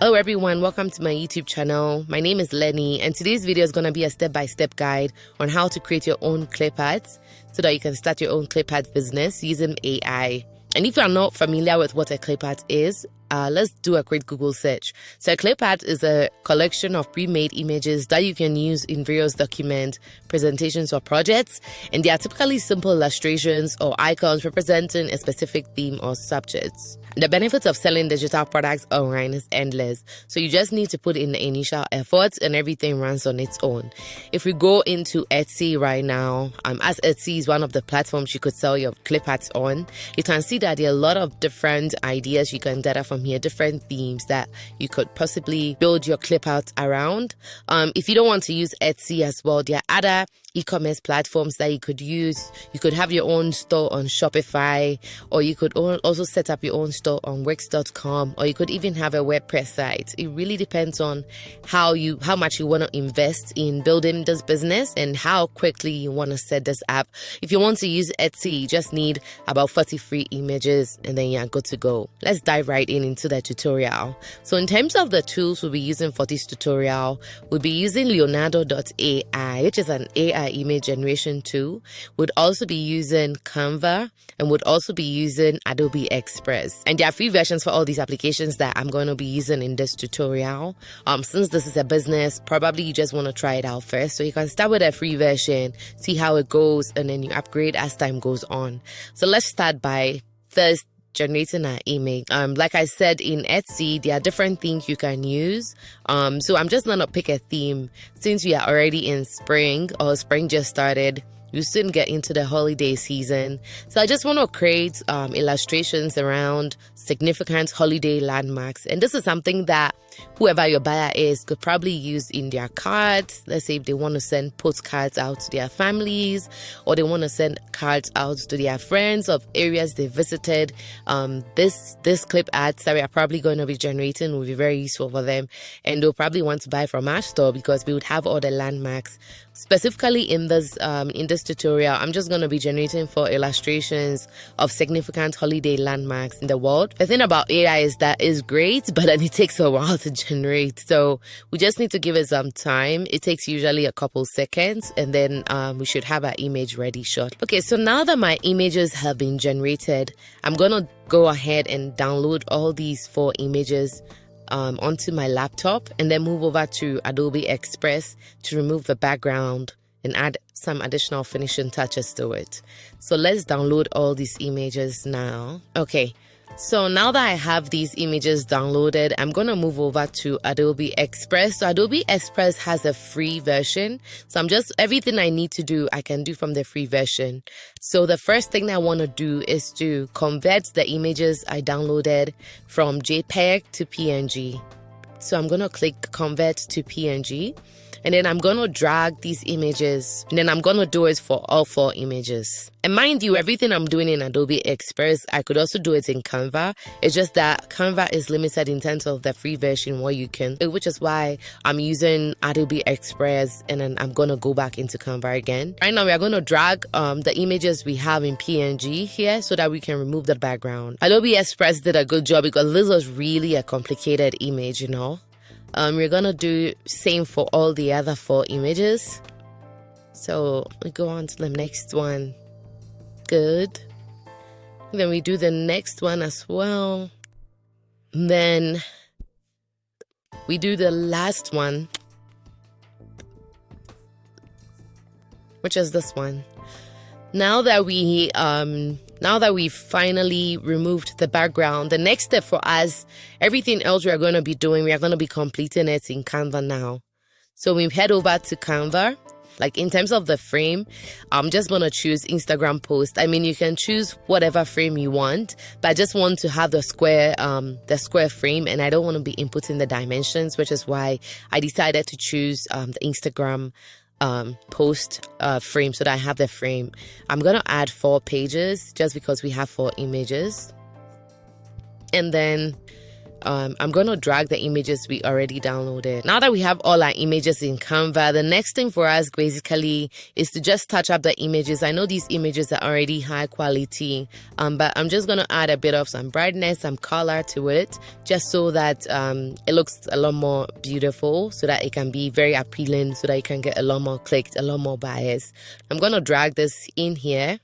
Hello everyone, welcome to my YouTube channel. My name is Lenny and today's video is going to be a step-by-step guide on how to create your own Cliparts so that you can start your own Clipart business using AI. And if you are not familiar with what a Clipart is, let's do a quick Google search. So a Clipart is a collection of pre-made images that you can use in various documents, presentations, or projects. And they are typically simple illustrations or icons representing a specific theme or subjects. The benefits of selling digital products online is endless. So you just need to put in the initial efforts and everything runs on its own. If we go into Etsy right now, as Etsy is one of the platforms you could sell your Cliparts on, you can see that there are a lot of different ideas you can gather from here, different themes that you could possibly build your Cliparts around. If you don't want to use Etsy as well, there are other e-commerce platforms that you could use. You could have your own store on Shopify, or you could also set up your own store on Wix.com, or you could even have a WordPress site. It really depends on how much you want to invest in building this business and how quickly you want to set this up. If you want to use Etsy, you just need about 40 free images and then you're good to go. Let's dive right into the tutorial. So in terms of the tools we'll be using for this tutorial, we'll be using Leonardo.ai, which is an AI image generation tool. We'd also be using Canva and would also be using Adobe Express. And there are free versions for all these applications that I'm going to be using in this tutorial. Since this is a business, probably you just want to try it out first. So you can start with a free version, see how it goes, and then you upgrade as time goes on. So let's start by first generating an image. Like I said, in Etsy, there are different things you can use. So I'm just gonna pick a theme since we are already in spring, or spring just started. You soon get into the holiday season. So I just want to create illustrations around significant holiday landmarks. And this is something that whoever your buyer is could probably use in their cards. Let's say if they want to send postcards out to their families, or they want to send cards out to their friends of areas they visited. This clip ads that we are probably going to be generating will be very useful for them. And they'll probably want to buy from our store because we would have all the landmarks. Specifically in this tutorial, I'm just going to be generating 4 illustrations of significant holiday landmarks in the world. The thing about AI is that it's great, but then it takes a while to generate. So we just need to give it some time. It takes usually a couple seconds, and then we should have our image ready short. Okay, so now that my images have been generated, I'm going to go ahead and download all these 4 images onto my laptop and then move over to Adobe Express to remove the background and add some additional finishing touches to it. So let's download all these images now. Okay, so now that I have these images downloaded, I'm going to move over to Adobe Express. So Adobe Express has a free version. So everything I need to do, I can do from the free version. So the first thing I want to do is to convert the images I downloaded from JPEG to PNG. So I'm going to click Convert to PNG. And then I'm going to drag these images, and then I'm going to do it for all 4 images. And mind you, everything I'm doing in Adobe Express, I could also do it in Canva. It's just that Canva is limited in terms of the free version what you can, which is why I'm using Adobe Express, and then I'm going to go back into Canva again. Right now, we are going to drag the images we have in PNG here so that we can remove the background. Adobe Express did a good job because this was really a complicated image, you know. We're gonna do same for all the other 4 images. So we go on to the next one. Good. Then we do the next one as well. Then we do the last one, which is this one. Now that we've finally removed the background, the next step for us, everything else we are going to be doing, we are going to be completing it in Canva now. So we head over to Canva. Like in terms of the frame, I'm just going to choose Instagram post. I mean, you can choose whatever frame you want, but I just want to have the square frame, and I don't want to be inputting the dimensions, which is why I decided to choose the Instagram post frame so that I have the frame. I'm gonna add 4 pages just because we have 4 images, and then I'm going to drag the images we already downloaded. Now that we have all our images in Canva, the next thing for us basically is to just touch up the images. I know these images are already high quality, but I'm just going to add a bit of some brightness, some color to it, just so that it looks a lot more beautiful, so that it can be very appealing, so that you can get a lot more clicks, a lot more buyers. I'm going to drag this in here.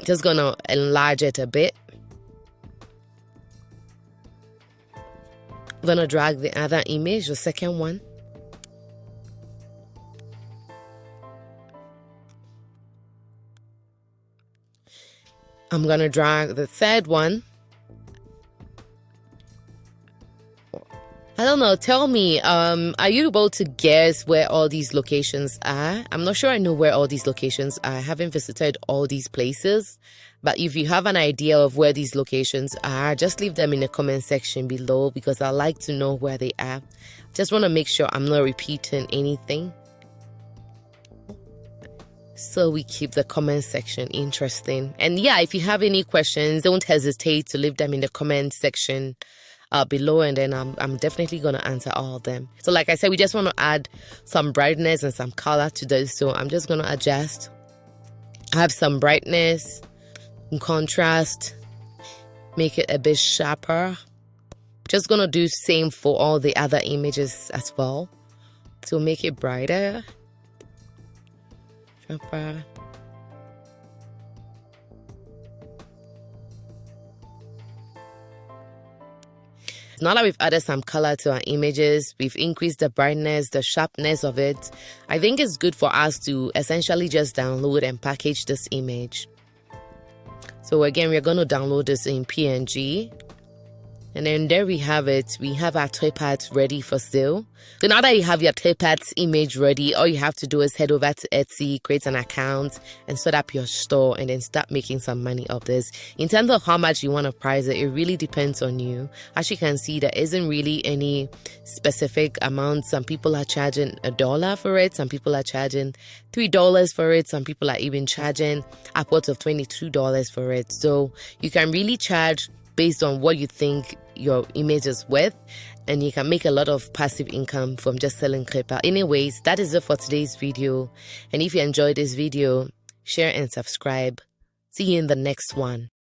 Just going to enlarge it a bit. I'm gonna drag the other image, the second one. I'm gonna drag the third one. I don't know, tell me, are you able to guess where all these locations are? I'm not sure I know where all these locations are. I haven't visited all these places. But if you have an idea of where these locations are, just leave them in the comment section below, because I like to know where they are. Just want to make sure I'm not repeating anything, so we keep the comment section interesting. And yeah, if you have any questions, don't hesitate to leave them in the comment section below, and then I'm definitely going to answer all of them. So like I said, we just want to add some brightness and some color to this, so I'm just going to adjust. I have some brightness and contrast, make it a bit sharper. Just gonna do same for all the other images as well, to make it brighter, sharper. Now that we've added some color to our images, we've increased the brightness, the sharpness of it, I think it's good for us to essentially just download and package this image. So again, we're going to download this in PNG. And then there we have it. We have our Cliparts ready for sale. So now that you have your Cliparts image ready, all you have to do is head over to Etsy, create an account, and set up your store, and then start making some money off this. In terms of how much you want to price it, it really depends on you. As you can see, there isn't really any specific amount. Some people are charging $1 for it. Some people are charging $3 for it. Some people are even charging upwards of $22 for it. So you can really charge based on what you think your image is worth, and you can make a lot of passive income from just selling Clipart. Anyways, that is it for today's video, and if you enjoyed this video, share and subscribe. See you in the next one.